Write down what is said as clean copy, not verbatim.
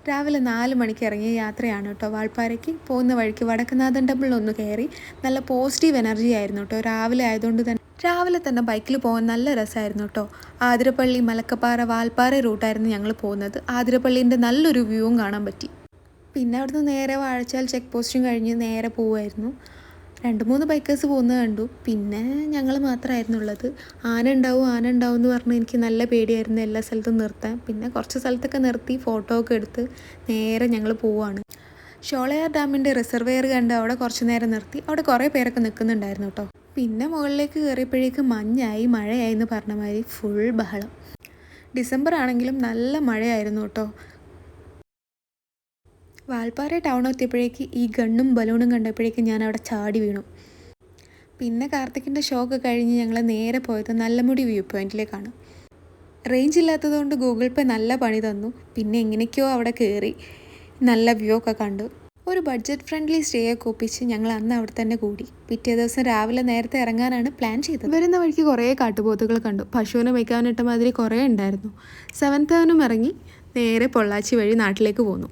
രാവിലെ 4 മണിക്ക് ഇറങ്ങിയ യാത്രയാണ് കേട്ടോ വാൾപ്പാറയ്ക്ക്. പോകുന്ന വഴിക്ക് വടക്കുന്നാഥൻ ടെമ്പിളിലൊന്ന് കയറി. നല്ല പോസിറ്റീവ് എനർജി ആയിരുന്നു കേട്ടോ. രാവിലെ തന്നെ ബൈക്കിൽ പോകാൻ നല്ല രസമായിരുന്നു കേട്ടോ. ആതിരപ്പള്ളി, മലക്കപ്പാറ, വാൽപ്പാറ റൂട്ടായിരുന്നു ഞങ്ങൾ പോകുന്നത്. ആതിരപ്പള്ളീൻ്റെ നല്ലൊരു വ്യൂവും കാണാൻ പറ്റി. പിന്നെ അവിടുന്ന് നേരെ വാഴച്ചാൽ ചെക്ക് പോസ്റ്റും കഴിഞ്ഞ് നേരെ പോവുമായിരുന്നു. 2-3 ബൈക്കേഴ്സ് പോകുന്നത് കണ്ടു. പിന്നെ ഞങ്ങൾ മാത്രമായിരുന്നു ഉള്ളത്. ആന ഉണ്ടാവും എന്ന് പറഞ്ഞ് എനിക്ക് നല്ല പേടിയായിരുന്നു എല്ലാ സ്ഥലത്തും നിർത്താൻ. പിന്നെ കുറച്ച് സ്ഥലത്തൊക്കെ നിർത്തി ഫോട്ടോ ഒക്കെ എടുത്ത് നേരെ ഞങ്ങൾ പോവുകയാണ്. ഷോളയാർ ഡാമിൻ്റെ റിസർവെയർ കണ്ട് അവിടെ കുറച്ച് നേരം നിർത്തി. അവിടെ കുറേ പേരൊക്കെ നിൽക്കുന്നുണ്ടായിരുന്നു കേട്ടോ. പിന്നെ മുകളിലേക്ക് കയറിയപ്പോഴേക്ക് മഞ്ഞായി മഴയായി എന്ന് പറഞ്ഞ മാതിരി ഫുൾ ബഹളം. ഡിസംബർ ആണെങ്കിലും നല്ല മഴയായിരുന്നു കേട്ടോ. വാൽപ്പാറ ടൗൺ എത്തിയപ്പോഴേക്ക് ഈ ഗണ്ണും ബലൂണും കണ്ടപ്പോഴേക്കും ഞാൻ അവിടെ ചാടി വീണു. പിന്നെ കാർത്തിക്കിൻ്റെ ഷോക്ക് കഴിഞ്ഞ് ഞങ്ങൾ നേരെ പോയത് നല്ലമുടി വ്യൂ പോയിൻറ്റിലേക്കാണ്. റേഞ്ച് ഇല്ലാത്തതുകൊണ്ട് ഗൂഗിൾ പേ നല്ല പണി തന്നു. പിന്നെ എങ്ങനെയൊക്കെയോ അവിടെ കയറി നല്ല വ്യൂ ഒക്കെ കണ്ടു. ഒരു ബഡ്ജറ്റ് ഫ്രണ്ട്ലി സ്റ്റേ ഒക്കെ ഒപ്പിച്ച് ഞങ്ങൾ അന്ന് അവിടെ തന്നെ കൂടി. പിറ്റേ ദിവസം രാവിലെ നേരത്തെ ഇറങ്ങാനാണ് പ്ലാൻ ചെയ്തത്. വരുന്ന വഴിക്ക് കുറേ കാട്ടുപോത്തുകൾ കണ്ടു. പശുവിനെ വയ്ക്കാനിട്ട മാതിരി കുറേ ഉണ്ടായിരുന്നു. 7th അവനും ഇറങ്ങി നേരെ പൊള്ളാച്ചി വഴി നാട്ടിലേക്ക് പോന്നു.